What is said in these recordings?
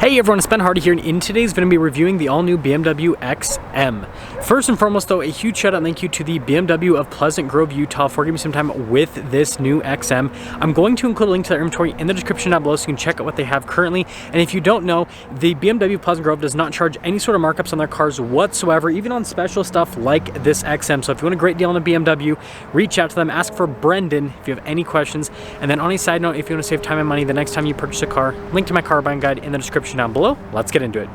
Hey everyone, it's Ben Hardy here, and in today's video, I'm going to be reviewing the all-new BMW XM. First and foremost though, a huge shout out and thank you to the BMW of Pleasant Grove, Utah for giving me some time with this new XM. I'm going to include a link to their inventory in the description down below so you can check out what they have currently. And if you don't know, the BMW of Pleasant Grove does not charge any sort of markups on their cars whatsoever, even on special stuff like this XM. So if you want a great deal on a BMW, reach out to them, ask for Brendan if you have any questions. And then on a side note, if you want to save time and money the next time you purchase a car, link to my car buying guide in the description down below. Let's get into it.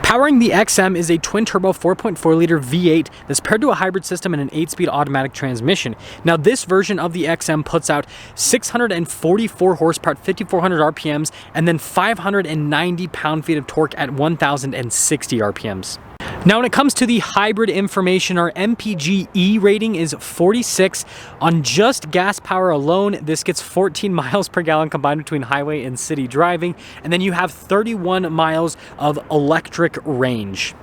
Powering the XM is a twin-turbo 4.4-liter V8 that's paired to a hybrid system and an 8-speed automatic transmission. Now, this version of the XM puts out 644 horsepower at 5,400 RPMs and then 590 pound-feet of torque at 1,060 RPMs. Now, when it comes to the hybrid information, our MPG-E rating is 46. On just gas power alone, this gets 14 miles per gallon combined between highway and city driving, and then you have 31 miles of electric range.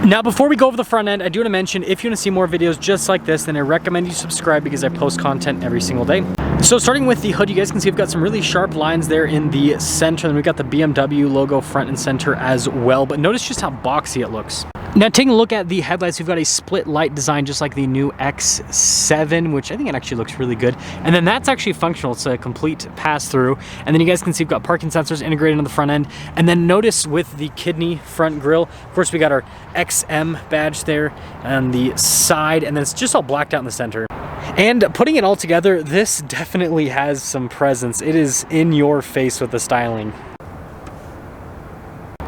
Now, before we go over the front end, I do want to mention, if you want to see more videos just like this, then I recommend you subscribe because I post content every single day. So starting with the hood, you guys can see we've got some really sharp lines there in the center, and we've got the BMW logo front and center as well, but notice just how boxy it looks. Now, taking a look at the headlights, we've got a split light design just like the new X7, which I think it actually looks really good. And then that's actually functional. It's a complete pass-through. And then you guys can see we've got parking sensors integrated on the front end. And then notice with the kidney front grille, of course, we got our XM badge there on the side, and then it's just all blacked out in the center. And putting it all together, this definitely has some presence. It is in your face with the styling.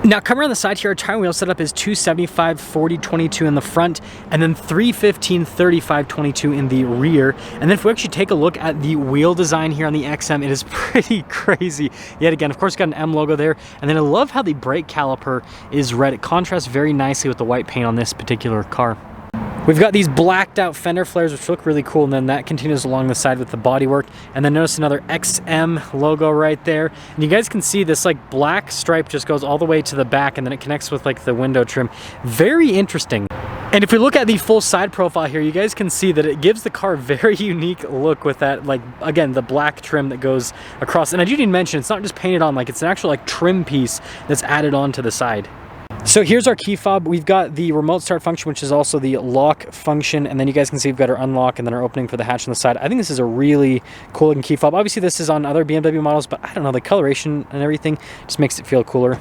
Now, coming around the side here, our tire wheel setup is 275 40 22 in the front, and then 315 35 22 in the rear. And then if we actually take a look at the wheel design here on the XM, it is pretty crazy. Yet again, of course, got an M logo there. And then I love how the brake caliper is red. It contrasts very nicely with the white paint on this particular car. We've got these blacked out fender flares, which look really cool, and then that continues along the side with the bodywork. And then notice another XM logo right there. And you guys can see this like black stripe just goes all the way to the back, and then it connects with like the window trim. Very interesting. And if we look at the full side profile here, you guys can see that it gives the car a very unique look with that, like, again, the black trim that goes across. And I do need to mention, it's not just painted on, like it's an actual like trim piece that's added on to the side. So here's our key fob. We've got the remote start function, which is also the lock function. And then you guys can see we've got our unlock and then our opening for the hatch on the side. I think this is a really cool looking key fob. Obviously this is on other BMW models, but I don't know, the coloration and everything just makes it feel cooler.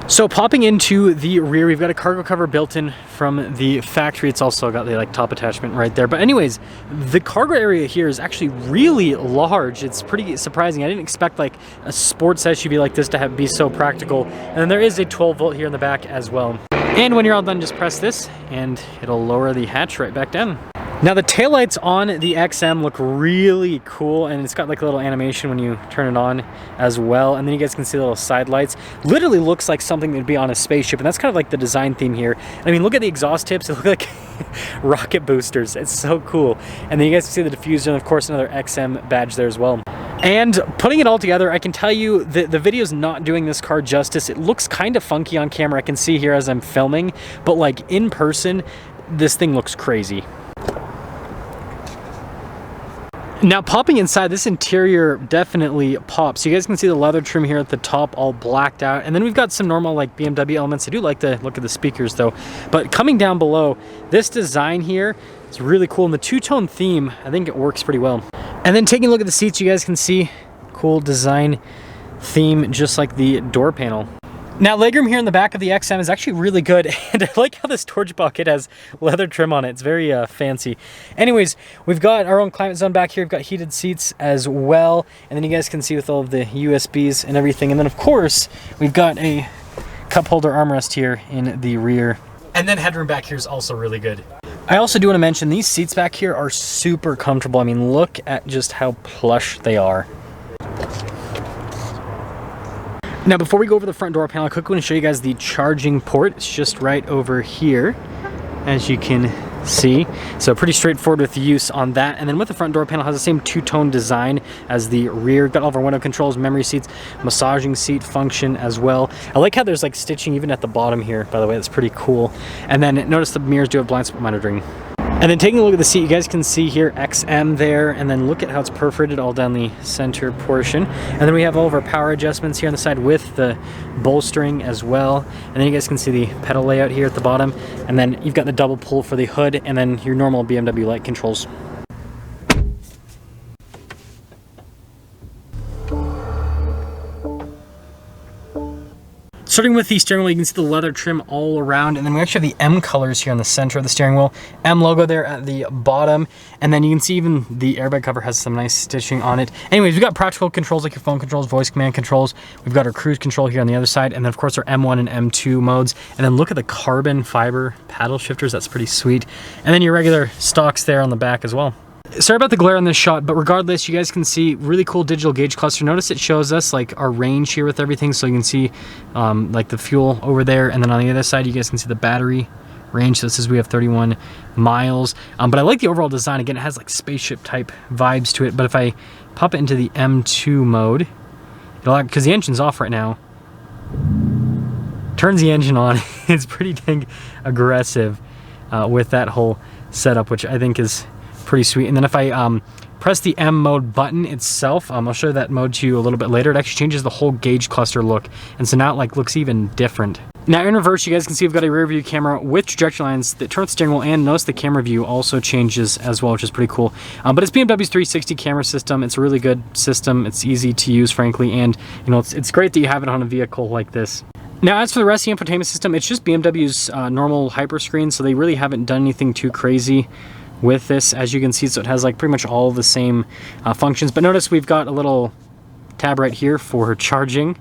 So popping into the rear, we've got a cargo cover built in from the factory. It's also got the like top attachment right there. But anyways, the cargo area here is actually really large. It's pretty surprising. I didn't expect like a sports SUV like this to be so practical. And then there is a 12 volt here in the back as well. And when you're all done, just press this and it'll lower the hatch right back down. Now the taillights on the XM look really cool, and it's got like a little animation when you turn it on as well. And then you guys can see the little side lights. Literally looks like something that would be on a spaceship, and that's kind of like the design theme here. I mean, look at the exhaust tips. They look like rocket boosters. It's so cool. And then you guys can see the diffuser, and of course another XM badge there as well. And putting it all together, I can tell you that the video's not doing this car justice. It looks kind of funky on camera. I can see here as I'm filming, but like in person, this thing looks crazy. Now, popping inside, this interior definitely pops. You guys can see the leather trim here at the top all blacked out. And then we've got some normal like BMW elements. I do like the look of the speakers though. But coming down below, this design here is really cool. And the two-tone theme, I think it works pretty well. And then taking a look at the seats, you guys can see cool design theme, just like the door panel. Now, legroom here in the back of the XM is actually really good, and I like how the storage bucket has leather trim on it. It's very fancy. Anyways, we've got our own climate zone back here. We've got heated seats as well, and then you guys can see with all of the USBs and everything. And then, of course, we've got a cup holder armrest here in the rear. And then headroom back here is also really good. I also do want to mention these seats back here are super comfortable. I mean, look at just how plush they are. Now, before we go over the front door panel, I quickly want to show you guys the charging port. It's just right over here, as you can See, so pretty straightforward with the use on that. And then with the front door panel, has the same two-tone design as the rear. Got all of our window controls, memory seats, massaging seat function as well. I like how there's like stitching even at the bottom here, by the way. That's pretty cool. And then notice the mirrors do have blind spot monitoring. And then taking a look at the seat, you guys can see here XM there, and then look at how it's perforated all down the center portion. And then we have all of our power adjustments here on the side with the bolstering as well. And then you guys can see the pedal layout here at the bottom. And then you've got the double pull for the hood, and then your normal BMW light controls. Starting with the steering wheel, you can see the leather trim all around, and then we actually have the M colors here on the center of the steering wheel. M logo there at the bottom, and then you can see even the airbag cover has some nice stitching on it. Anyways, we've got practical controls like your phone controls, voice command controls. We've got our cruise control here on the other side, and then of course our M1 and M2 modes. And then look at the carbon fiber paddle shifters, that's pretty sweet. And then your regular stocks there on the back as well. Sorry about the glare on this shot, but regardless, you guys can see really cool digital gauge cluster. Notice it shows us like our range here with everything, so you can see like the fuel over there, and then on the other side you guys can see the battery range. So this is, we have 31 miles, but I like the overall design. Again, it has like spaceship type vibes to it. But if I pop it into the M2 mode, it'll, because the engine's off right now, turns the engine on. It's pretty dang aggressive with that whole setup, which I think is pretty sweet. And then if I press the M mode button itself, I'll show that mode to you a little bit later. It actually changes the whole gauge cluster look, and so now it like looks even different. Now in reverse, you guys can see we've got a rear view camera with trajectory lines that turn the steering wheel, and notice the camera view also changes as well, which is pretty cool. But it's BMW's 360 camera system. It's a really good system. It's easy to use, frankly, and you know it's great that you have it on a vehicle like this. Now, as for the rest of the infotainment system, it's just BMW's normal hyperscreen, so they really haven't done anything too crazy with this, as you can see. So it has like pretty much all the same functions, but notice we've got a little tab right here for charging,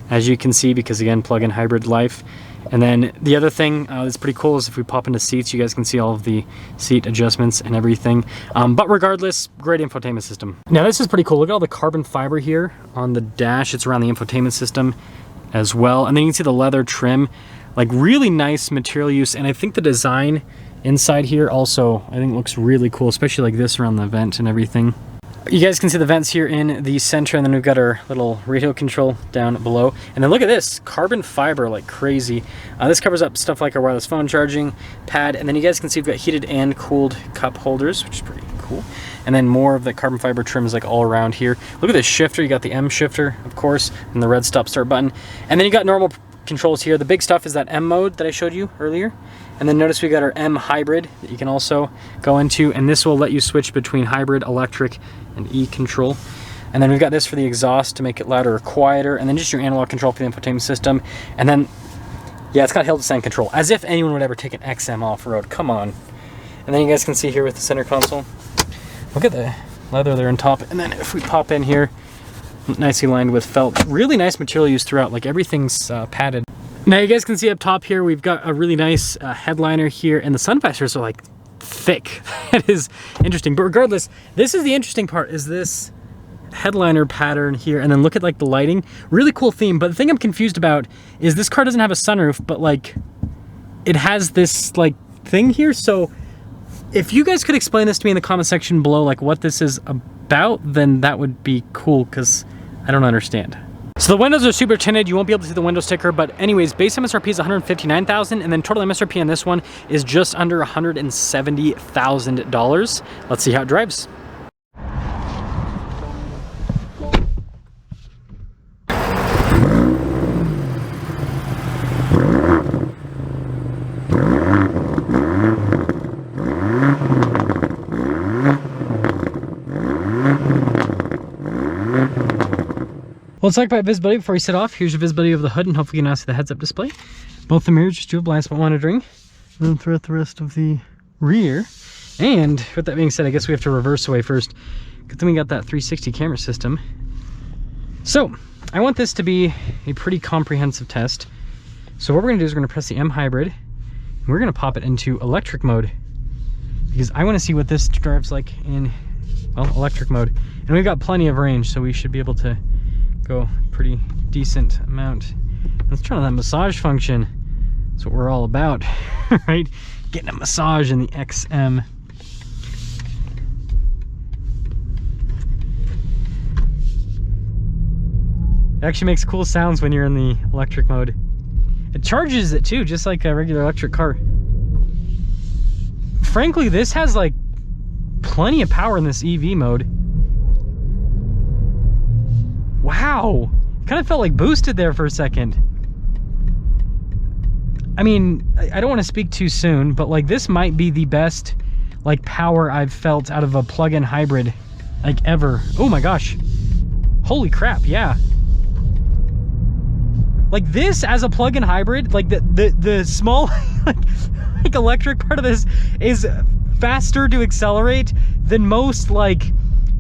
as you can see, because again, plug-in hybrid life. And then the other thing that's pretty cool is if we pop into seats, you guys can see all of the seat adjustments and everything. But regardless, great infotainment system. Now this is pretty cool. Look at all the carbon fiber here on the dash. It's around the infotainment system as well. And then you can see the leather trim, like really nice material use. And I think the design inside here also, I think, looks really cool, especially like this around the vent and everything. You guys can see the vents here in the center, and then we've got our little radio control down below. And then look at this, carbon fiber like crazy. This covers up stuff like our wireless phone charging pad, and then you guys can see we've got heated and cooled cup holders, which is pretty cool. And then more of the carbon fiber trim is like all around here. Look at this shifter, you got the M shifter, of course, and the red stop start button. And then you got normal controls here. The big stuff is that M mode that I showed you earlier. And then notice we got our M hybrid that you can also go into, and this will let you switch between hybrid, electric, and E control. And then we've got this for the exhaust to make it louder or quieter, and then just your analog control for the infotainment system. And then, yeah, it's got hill descent control, as if anyone would ever take an XM off-road. Come on. And then you guys can see here with the center console, look at the leather there on top. And then if we pop in here, nicely lined with felt. Really nice material used throughout, like everything's padded. Now you guys can see up top here, we've got a really nice headliner here, and the sun visors are like thick. That is interesting. But regardless, this is the interesting part, is this headliner pattern here. And then look at like the lighting, really cool theme. But the thing I'm confused about is this car doesn't have a sunroof, but like it has this like thing here. So if you guys could explain this to me in the comment section below, like what this is about, then that would be cool, because I don't understand. So the windows are super tinted, you won't be able to see the window sticker, but anyways, base MSRP is $159,000, and then total MSRP on this one is just under $170,000. Let's see how it drives. Well, let's talk about visibility before we set off. Here's your visibility of the hood, and hopefully you can now see the heads-up display. Both the mirrors just do have blind spot monitoring. And then throughout the rest of the rear. And with that being said, I guess we have to reverse away first, because then we got that 360 camera system. So I want this to be a pretty comprehensive test. So what we're gonna do is we're gonna press the M hybrid, and we're gonna pop it into electric mode, because I wanna see what this drives like in, well, electric mode. And we've got plenty of range, so we should be able to go pretty decent amount. Let's turn on that massage function. That's what we're all about, right? Getting a massage in the XM. It actually makes cool sounds when you're in the electric mode. It charges it too, just like a regular electric car. Frankly, this has like plenty of power in this EV mode. Wow, kind of felt like boosted there for a second. I mean, I don't want to speak too soon, but like this might be the best like power I've felt out of a plug-in hybrid like ever. Oh my gosh, holy crap, yeah. Like this as a plug-in hybrid, like the small like electric part of this is faster to accelerate than most like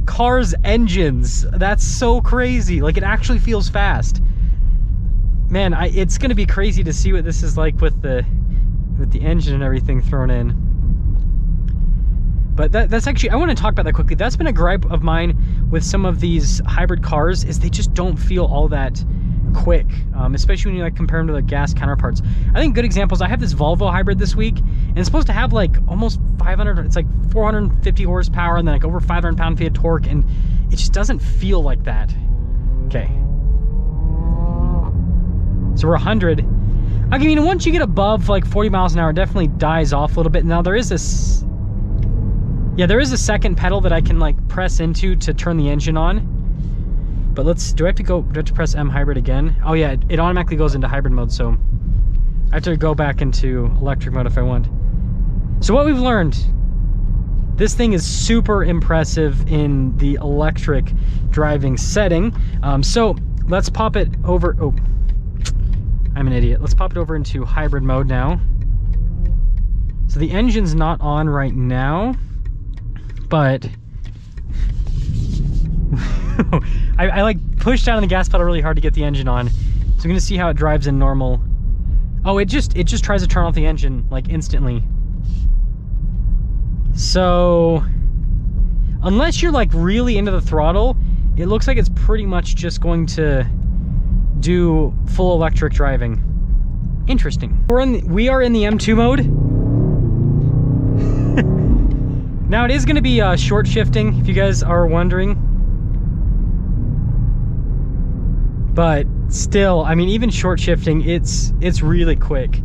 cars' engines. That's so crazy. Like it actually feels fast. Man, it's gonna be crazy to see what this is like with the engine and everything thrown in. But that's actually, I want to talk about that quickly. That's been a gripe of mine with some of these hybrid cars, is they just don't feel all that quick, especially when you like compare them to the gas counterparts. I think good examples, I have this Volvo hybrid this week, and it's supposed to have like almost 500, it's like 450 horsepower and then like over 500 pound-feet of torque, and it just doesn't feel like that. Okay. So we're 100. I mean, once you get above like 40 miles an hour, it definitely dies off a little bit. Now there is this, yeah, there is a second pedal that I can like press into to turn the engine on. But do I have to press M hybrid again? Oh yeah, it automatically goes into hybrid mode, so I have to go back into electric mode if I want. So what we've learned, this thing is super impressive in the electric driving setting. So let's pop it over, oh, I'm an idiot. Let's pop it over into hybrid mode now. So the engine's not on right now, but I like pushed down on the gas pedal really hard to get the engine on. So I'm gonna see how it drives in normal. Oh, it just tries to turn off the engine like instantly. So unless you're like really into the throttle, it looks like it's pretty much just going to do full electric driving. Interesting. We are in the M2 mode. Now it is going to be short shifting, if you guys are wondering. But still, I mean, even short shifting, it's really quick.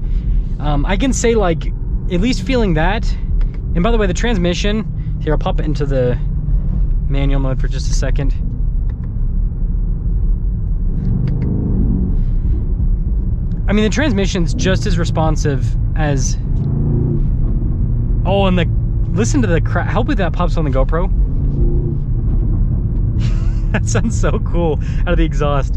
I can say like, at least feeling that. And by the way, the transmission, here, I'll pop it into the manual mode for just a second. I mean, the transmission's just as responsive as, oh, and listen to the crap. Hopefully that pops on the GoPro. That sounds so cool out of the exhaust.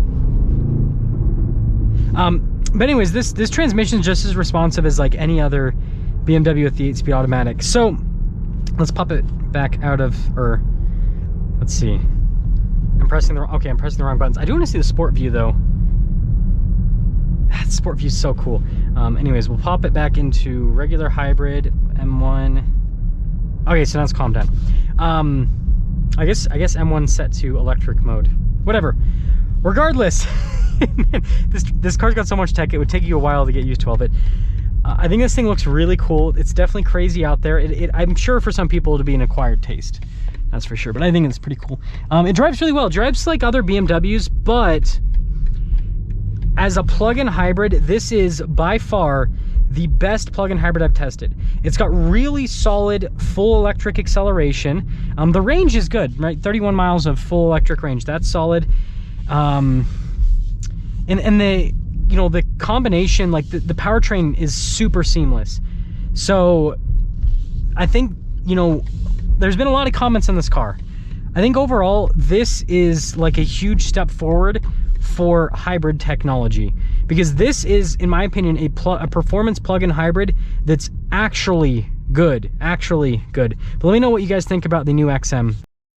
But anyways, this transmission is just as responsive as like any other BMW with the 8-speed automatic. So let's pop it back out of, or let's see. I'm pressing the wrong buttons. I do want to see the sport view though. That sport view is so cool. Anyways, we'll pop it back into regular hybrid M1. Okay, so now it's calmed down. I guess M1 set to electric mode. Whatever. Regardless, this car's got so much tech, it would take you a while to get used to all of it. I think this thing looks really cool. It's definitely crazy out there. I'm sure for some people it'll be an acquired taste. That's for sure, but I think it's pretty cool. It drives really well. It drives like other BMWs, but as a plug-in hybrid, this is by far the best plug-in hybrid I've tested. It's got really solid full electric acceleration. The range is good, right? 31 miles of full electric range. That's solid. And the, you know, the combination, like the powertrain is super seamless. So I think, you know, there's been a lot of comments on this car. I think overall, this is like a huge step forward for hybrid technology, because this is, in my opinion, a performance plug-in hybrid that's actually good. But let me know what you guys think about the new XM.